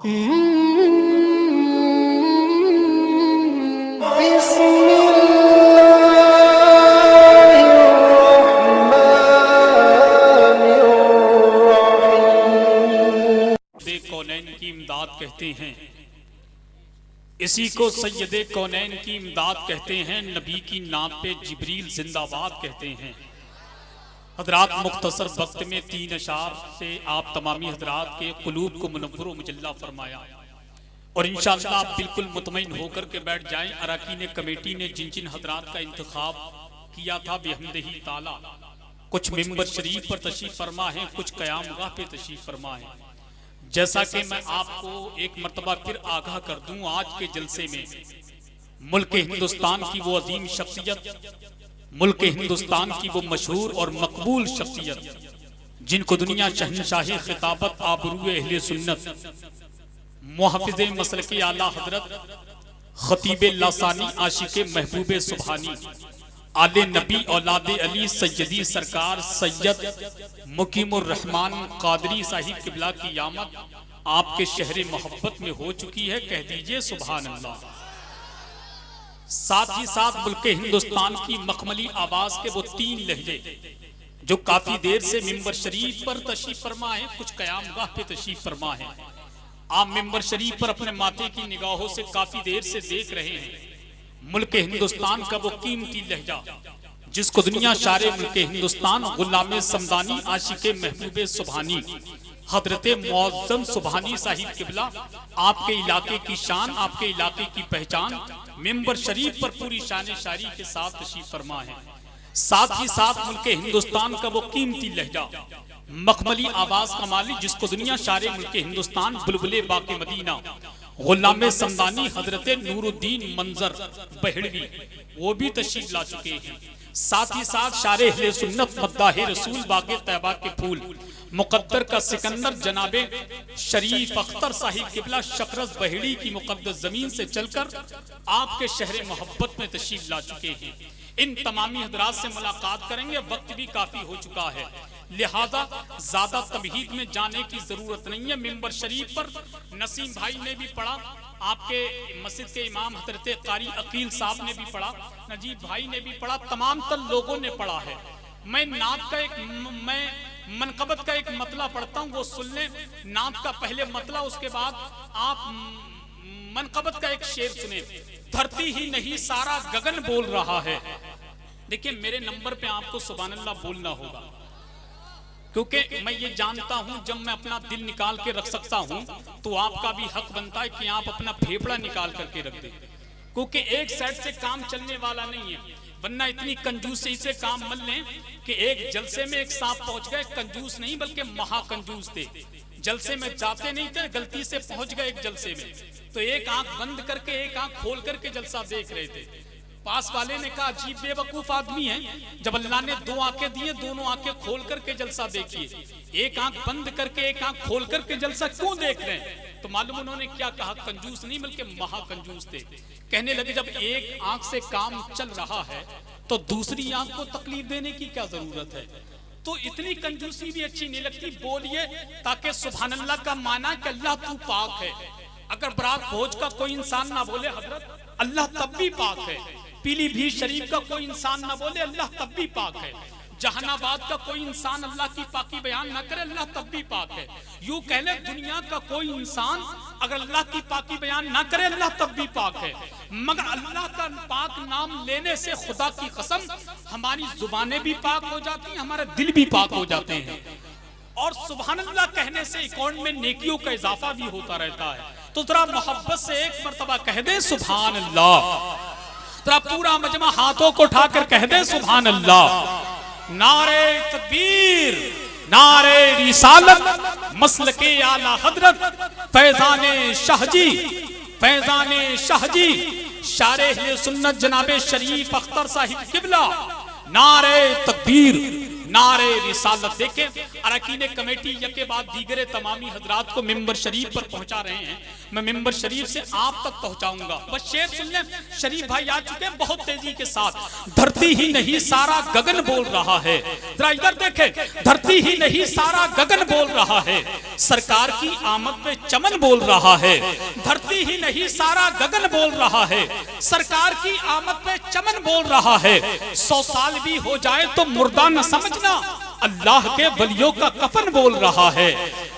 कौनैन की इमदाद कहते हैं, इसी को सैयदे कौनैन की इमदाद कहते हैं। नबी की नाम पे जिब्रील जिंदाबाद कहते हैं। हजरात मुख्तसर वक्त में 3 अशार से आप तमामी हजरात के कुलूब को मुनव्वर व मुजल्ला फरमाया और इंशाअल्लाह आप बिल्कुल मुतमईन होकर के बैठ जाएं। अरकान कमेटी ने जिन जिन हजरात का इंतखाब किया था बिहम्दिही ताला, कुछ मिंबर शरीफ पर तशरीफ फरमा है, कुछ क़यामगाह पे तशरीफ फरमा है। जैसा कि मैं आपको एक मर्तबा फिर आगाह कर दूं, आज के जलसे में मुल्क हिंदुस्तान की वो अजीम शख्सियत, मुल्क हिंदुस्तान की वो मशहूर और मकबूल शख्सियत जिनको दुनिया शहनशाही खिताबत आबरूए अहले सुन्नत मुहफ़िज़े मसलके आला हजरत खतीबे लासानी आशिके महबूबे सुबहानी आले नबी औलादे अली सैयदी सरकार सैयद मुकीमुर रहमान कादरी साहिब किबला की आमद आपके शहर मोहब्बत में हो चुकी है। कह दीजिए सुभान अल्लाह। साथ ही साथ मुल्क हिंदुस्तान की मखमली आवाज के वो 3 लहजे जो काफी देर से मिंबर शरीफ पर तशरीफ फरमा है, कुछ क़यामगाह पे तशरीफ फरमा है। आप मिंबर शरीफ पर अपने माथे की निगाहों से काफी देर से देख रहे हैं मुल्क हिंदुस्तान का वो कीमती लहजा जिसको दुनिया शारे मुल्क हिंदुस्तान गुलामे समदानी आशिके महबूबे सुबहानी हजरत मुअज़्ज़म सुबहानी साहिब किबला आपके इलाके की शान, आपके इलाके की पहचान मिंबर शरीफ पर पूरी शान शारी के साथ तशरीफ फरमा है। साथ ही साथ मुल्क हिंदुस्तान का वो कीमती लहजा मखमली आवाज का मालिक जिसको दुनिया शारे मुल्क हिंदुस्तान बुलबुले बाक़ी मदीना गुलामे समदानी हजरत नूरुद्दीन मंजर बहड़वी वो भी तशरीफ ला चुके हैं। साथ ही साथ शारे अहले सुन्नत मद्दाहे रसूल बागे तैबा के फूल मुकद्दर का सिकंदर जनाबे शरीफ अख्तर साहिब किबला शकरस बहेड़ी की मुकद्दस जमीन से चलकर आपके शहर मोहब्बत में तशरीफ ला चुके हैं। इन तमामी हजरात से मुलाकात करेंगे, वक्त भी काफी हो चुका है, लिहाजा ज्यादा तमहीद में जाने की जरूरत नहीं है। मिंबर शरीफ पर नसीम भाई ने भी पढ़ा, आपके मस्जिद के इमाम हजरत कारी अकील साहब ने भी पढ़ा, नजीब भाई ने भी पढ़ा, तमाम तर लोगों ने पढ़ा है। मैं नात का मैं मनकबत का एक मतला पढ़ता हूँ, वो सुन लें। नात का पहले मतला, उसके बाद आप मनकबत का एक शेर सुने। धरती ही नहीं सारा गगन बोल रहा है। देखिए मेरे नंबर पे आपको सुभान अल्लाह बोलना होगा, क्योंकि मैं ये जानता हूं जब मैं अपना दिल निकाल के रख सकता हूं तो आपका भी हक बनता है कि आप अपना फेफड़ा निकाल करके रख दें, क्योंकि एक साइड से काम चलने वाला नहीं है। वरना इतनी कंजूसी से काम मत लें कि एक जलसे में एक सांप पहुंच गए, कंजूस नहीं बल्कि महाकंजूस थे। जलसे में जाते नहीं थे, गलती से पहुंच गए एक जलसे में, तो एक आंख बंद करके एक आंख खोल करके जलसा देख रहे थे। पास वाले ने कहा अजीब बेवकूफ आदमी है, जब अल्लाह ने 2 आंखें दिए, दोनों आंखें खोल करके जलसा देखिए, एक आंख बंद करके एक आंख खोल करके जलसा क्यों देख रहे हैं? तो मालूम उन्होंने क्या कहा, कंजूस नहीं बल्कि महाकंजूस थे। कहने लगे जब एक आंख से काम चल रहा है तो दूसरी आंख को तकलीफ देने की क्या जरूरत है? तो इतनी कंजूसी भी अच्छी नहीं लगती। बोलिए ताकि सुभान अल्लाह का माना कि अल्लाह तू पाक है। अगर बरात भोज का कोई इंसान ना बोले हजरत अल्लाह तब भी पाक है। पीलीभीत शरीफ का कोई इंसान ना बोले अल्लाह तब भी पाक है। जहानाबाद का कोई इंसान अल्लाह की पाकी बयान ना करे अल्लाह तब भी पाक है। यूं कह ले दुनिया का कोई इंसान अगर अल्लाह की पाकी बयान ना करे अल्लाह तब भी पाक है। मगर अल्लाह का पाक नाम लेने से खुदा की कसम हमारी जुबानें भी पाक हो जाती हैं, हमारे दिल भी पाक हो जाते हैं, और सुभान अल्लाह कहने से अकाउंट में नेकियों का इजाफा भी होता रहता है। तो जरा मोहब्बत से एक मर्तबा कह दे सुभान अल्लाह। जरा पूरा मजमा हाथों को उठाकर कह दे सुभान अल्लाह। नारे तकबीर, नारे रिसालत, मसलके आला हजरत फैजाने शाहजी, फैजाने शाहजी शारे सुन्नत जनाबे शरीफ अख्तर साहिब किबला। नारे तकबीर, नारे रिसालत। देखें अरकान कमेटी यके बाद दीगरे तमामी हजरात को मिंबर शरीफ पर पहुंचा रहे हैं, मैं मिंबर शरीफ से आप तक पहुंचाऊंगा। बस शेर सुन लें, शरीफ भाई आ चुके हैं बहुत तेजी के साथ। धरती ही नहीं सारा गगन बोल रहा है, जरा इधर देखें, धरती ही नहीं सारा गगन बोल रहा है, सरकार की आमद पे चमन बोल रहा है। धरती ही नहीं सारा गगन बोल रहा है, सरकार की आमद पे चमन बोल रहा है। 100 साल भी हो जाए तो मुर्दा न समझना, अल्लाह के वलियों का कफन बोल रहा है।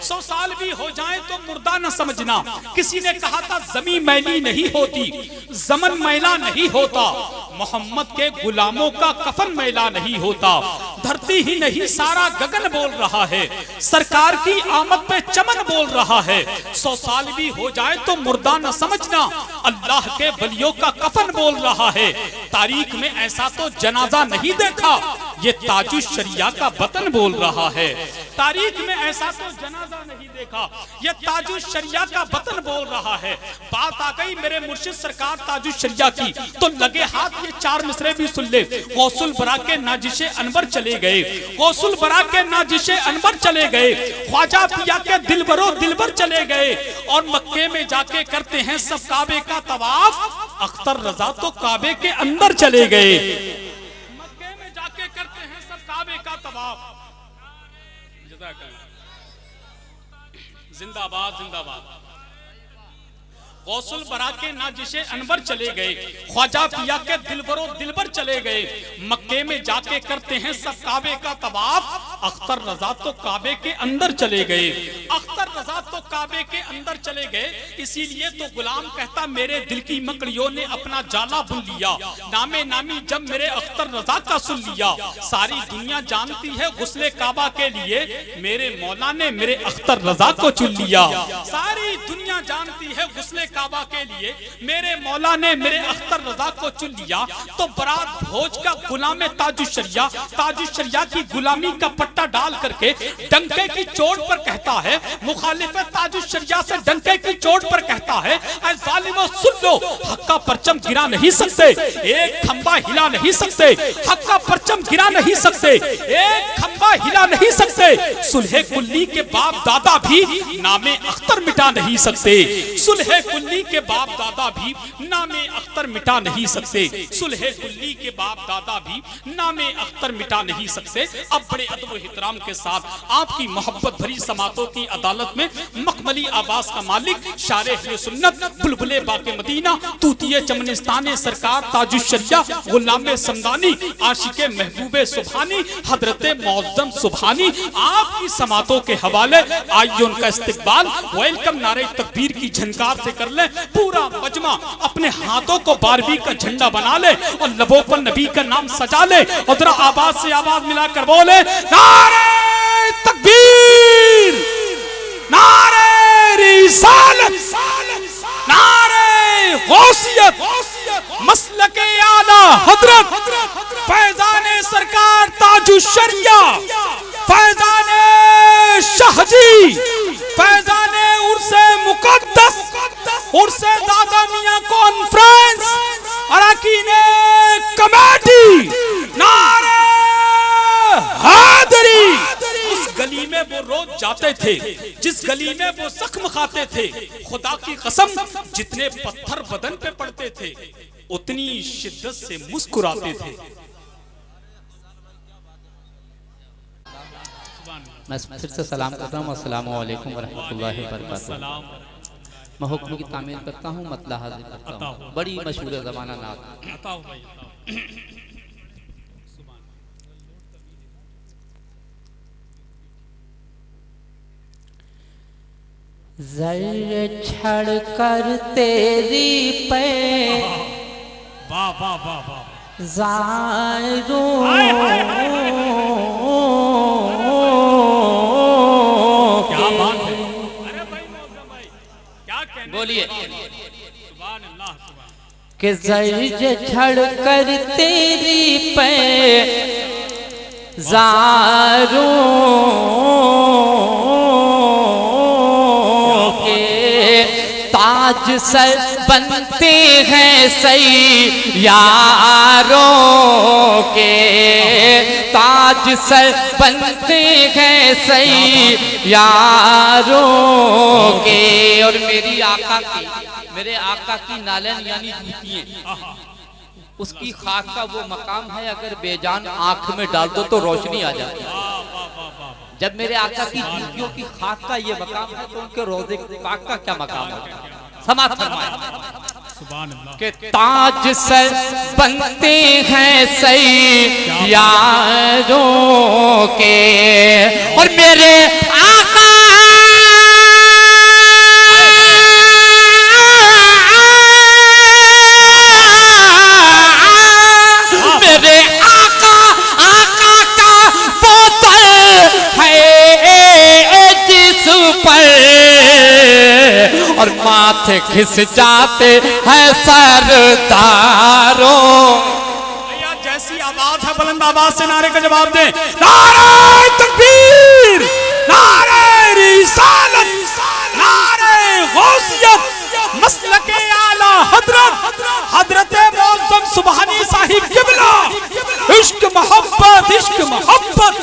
100 साल भी हो जाए तो मुर्दा न समझना। किसी ने कहा था जमीन मैली नहीं होती, जमन मैला नहीं होता, मोहम्मद के गुलामों का कफन मैला नहीं होता। धरती ही नहीं सारा गगन बोल रहा है, सरकार की आमद पे चमन बोल रहा है। 100 साल भी हो जाए तो मुर्दा न समझना, अल्लाह के वलियों का कफन बोल रहा है। तारीख में ऐसा तो जनाजा नहीं देखा, ये ताजुश शरिया का वतन बोल रहा है। तारीख में ऐसा तो जनाजा नहीं देखा, ये ताजुश शरिया का वतन बोल रहा है। बात आ गई मेरे मुर्शिद सरकार ताजुश शरिया की, तो लगे हाथ ये 4 मिसरे भी सुन ले। गौसुल बरा के नाजिशे अनवर चले गए, गौसुल बरा के नाजिशे अनवर चले गए, ख्वाजा पिया के दिलबरो दिलबर चले गए, और मक्के में जाके करते हैं सब काबे का तवाफ, अख्तर रजा तो काबे के अंदर चले गए। मक्के में जाके करते हैं सब काबे का तवाफ। जिंदाबाद जिंदाबाद। गौसुल बरा के नाजिशे अनवर चले गए, ख्वाजा पिया के दिलबरो दिलबर चले गए, मक्के में जाके करते हैं सब काबे का तवाफ, अख्तर रजा तो काबे के अंदर चले गए। अख्तर रजा तो काबे के अंदर चले गए, इसीलिए तो गुलाम कहता मेरे दिल की मकड़ियों ने अपना जाला बुन लिया, नामे नामी जब मेरे अख्तर रजा का सुन लिया। सारी दुनिया जानती है गुस्ले काबा के लिए, मेरे मौला ने मेरे अख्तर रजा को चुन लिया। सारी दुनिया जानती है गुस्ले काबा के लिए, मेरे मौला ने मेरे अख्तर रजा को चुन लिया। तो बरात भोज का गुलाम ताजुश शरिया, ताजुश शरिया की गुलामी का पट्टा डाल करके डंके की चोट पर कहता है, मुखालिफ ताजुश शरिया से डंके की चोट पर कहता है, ऐ जालिमो सुन लो, हक का परचम गिरा नहीं सकते, एक खंबा हिला नहीं सकते, हक का परचम गिरा नहीं सकते, एक खंबा हिला नहीं सकते। सुलह कुल्ली के बाप दादा भी नामे अख्तर मिटा नहीं सकते, सुलह कुल्ली के बाप दादा भी नामे अख्तर मिटा नहीं सकते, सुलह कुल्ली के बाप दादा भी नामे अख्तर मिटा नहीं सकते। अब बड़े अदब और एहतराम के साथ आपकी मोहब्बत भरी समातों की अदालत में मखमली आवाज का मालिक, शारे सुन्नत, बुलबुले बाके मदीना, तूतिये चमनिस्ताने सरकार ताजुश शरिया, गुलाम समदानी, आशिके महबूबे सुभानी, हजरते मौज़्ज़म सुभानी, आपकी समातों के हवाले आइए उनका इस्तकबाल वेलकम नारे तकबीर की झनकार से कर ले। पूरा मजमा अपने हाथों को बारबी का झंडा बना ले और लबों पर नबी का नाम सजा ले, और जरा आवाज से आवाज मिलाकर बोले नारे तकबीर, नारे रिसालत, नारे गौसियत, मसलके आला हजरत फैजाने सरकार ताजुश शरिया, फैजाने शाहजी, फैजाने उर्से मुकद्दस, उर्से दादा मियां कॉन्फ्रेंस, अरकाने कमेटी, नारे हैदरी। उस गली में वो रोज जाते थे, जिस गली में वो जख्म खाते थे, खुदा की कसम जितने पत्थर बदन पे पड़ते थे उतनी शिद्दत से मुस्कुराते थे। मैं फिर से सलाम करता हूँ, अस्सलामु अलैकुम वरहमतुल्लाहि वबरकातुहू। मैं हुक्म की तामील करता हूँ, मतला हाजिर करता हूँ। बड़ी मशहूर ज़माना नात। ज़र छड़ कर तेरी पे वाह वाह वाह वाह ज़ारू क्या बात है। अरे भाई मौज़्ज़म भाई क्या कहने, बोलिए सुभान अल्लाह सुभान। कि ज़र छड़ कर तेरी पे ज़ारू ताज सर बनते हैं सही यारों के, ताज सर बनते हैं सही यारों के। और मेरी आका की, मेरे आका की नालन यानी जूतियां, उसकी खाक का वो मकाम है, अगर बेजान आंख में डाल दो तो रोशनी आ जाती है। जब मेरे आका की जूतियों की खाक का ये मकाम है तो उनके रोजे पाक का क्या मकाम है। समाप्त फरमाए कि ताज सर बनते हैं सही यारों के। और मेरे आका और माथे खिस जाते हैं सरदारों। जैसी आवाज है बुलंद आवाज से नारे का जवाब दें। नारे तकबीर, नारे रिसालत, नारे गौसियत, मसलके आला हजरत हजरत मौसम सुबहानी साहिब किबला। इश्क मोहब्बत, इश्क मोहब्बत।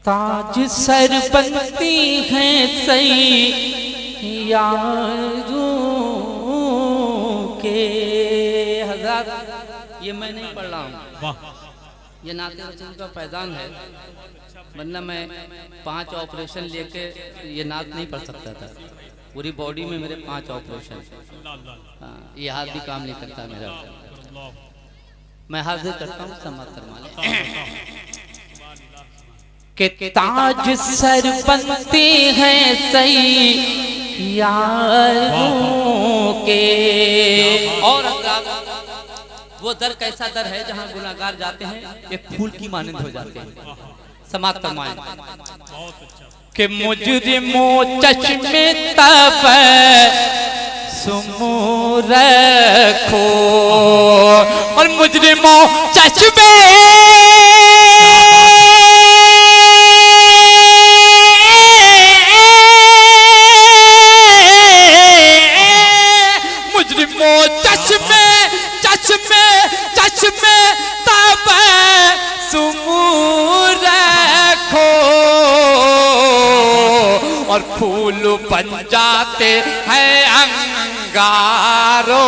ताज सर बनती हैं सही यारों के। हज़रात ये मैं नहीं पढ़ रहा हूँ, ये नाते रसूल का फैजान है, वरना मैं 5 ऑपरेशन लेके ये नात नहीं पढ़ सकता था। पूरी बॉडी में मेरे 5 ऑपरेशन, ये हाथ भी काम नहीं करता मेरा। मैं हाजिर करता हूँ समाप्त फरमाने के ताज सर बनते हैं सही यारों के। और वो दर कैसा दर है जहाँ गुनाहगार जाते हैं एक फूल की मानंद हो जाते हैं। समाप्त फरमाएं कि मुजरिमों चश्मे तब सुमो रखो। और मुजरिमों चश्मे चश्मे तब सुमू रखो। और फूल बन जाते हैं अंगारों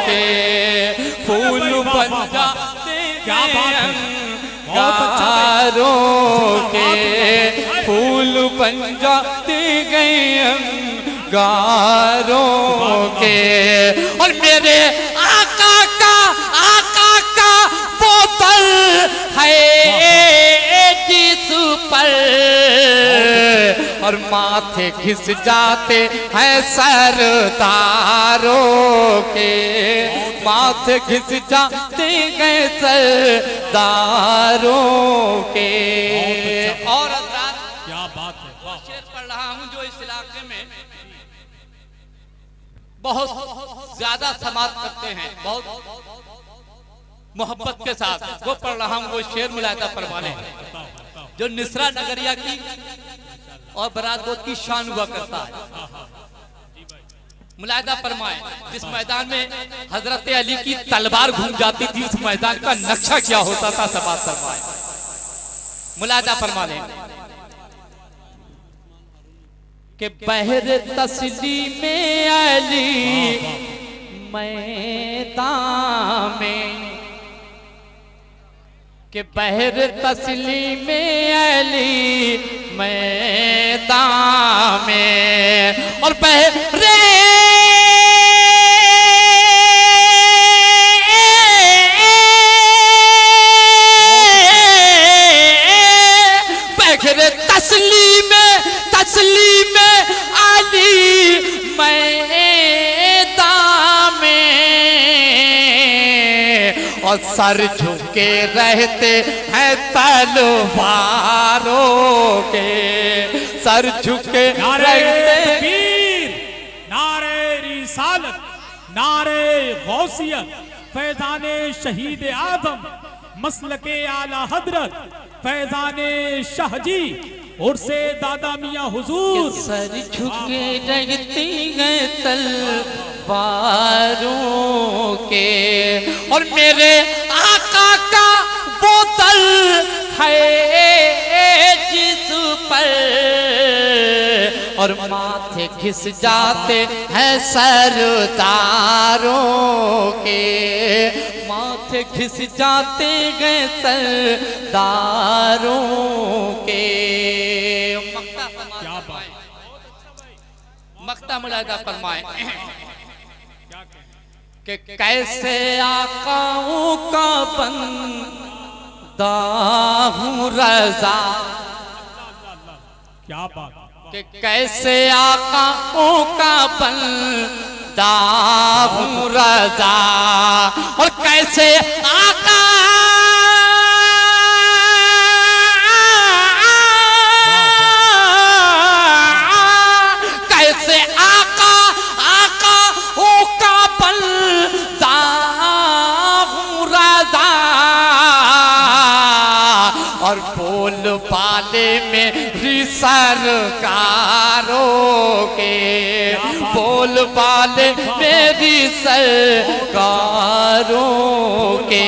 के, फूल बन जाते हैं अंगारों के, फूल बन जाते हैं अंगारों के। और मेरे आका का बोतल है जिस पर, और माथे घिस जाते हैं सरदारों के, माथे घिस जाते हैं सरदारों के। और क्या बात है, शेर पढ़ रहा हूँ जो इस इलाके में बहुत ज्यादा समाप्त करते हैं, बहुत मोहब्बत के साथ वो पढ़ रहा हूँ। वो शेर मुलायदा फरमाने जो निसरा नगरिया की और बरादोत की शान हुआ करता है। मुलायदा फरमाए जिस मैदान में हजरत अली की तलवार घूम जाती थी, उस मैदान का नक्शा क्या होता था, समाप्त फरमाए। मुलायदा फरमाने के बहर तस्लीम अली मैदान में, के बहर तस्लीम अली मैदान में। और बहरे तस्लीम अली मैदान में। और सर झुके रहते हैं तलवारों के, सर झुके रहते। नारे रिसालत, नारे गौसियत, फैजाने शहीद आदम, मसलके आला हजरत फैजाने शाह जी और से दादा मियाँ हुजूर सर झुके रहती हैं तलवारों के, और मेरे आका का बोतल है जिस पर, और माथे घिस जाते हैं सरदारों के, माथे घिस जाते हैं सरदारों के। क्या बात, मक्ता मुलादा फरमाए कि कैसे आकाओं का बंदा हूँ रज़ा, क्या बात, कि कैसे आकाओं का बंदा हूँ रज़ा, और कैसे आका और बोल पाले मेरी सरकारों के, बोल पाले मेरी सरकारों के,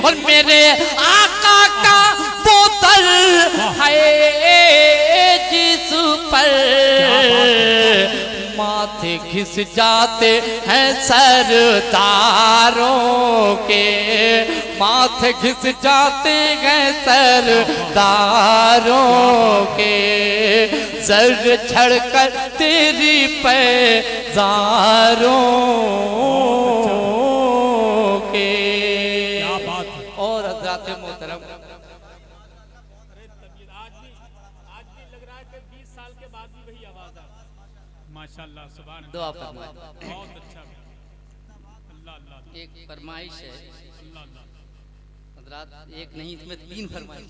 और मेरे आका का बोतल है जिस पर माथे घिस जाते हैं सरदारों के, माथे घिस जाते हैं सरदारों के, सर छड़कर तेरी पैजारों के। क्या बात है। और हज़रात मोहतरम आज भी लग रहा है कि 20 साल के बाद भी वही आवाज आ रही है। माशाल्लाह, सुभान अल्लाह, दुआ फरमाए। बहुत अच्छा। अल्लाह अल्लाह, एक फरमाइश है अल्लाह अल्लाह। हज़रात, एक नहीं इसमें 3 फरमाइश।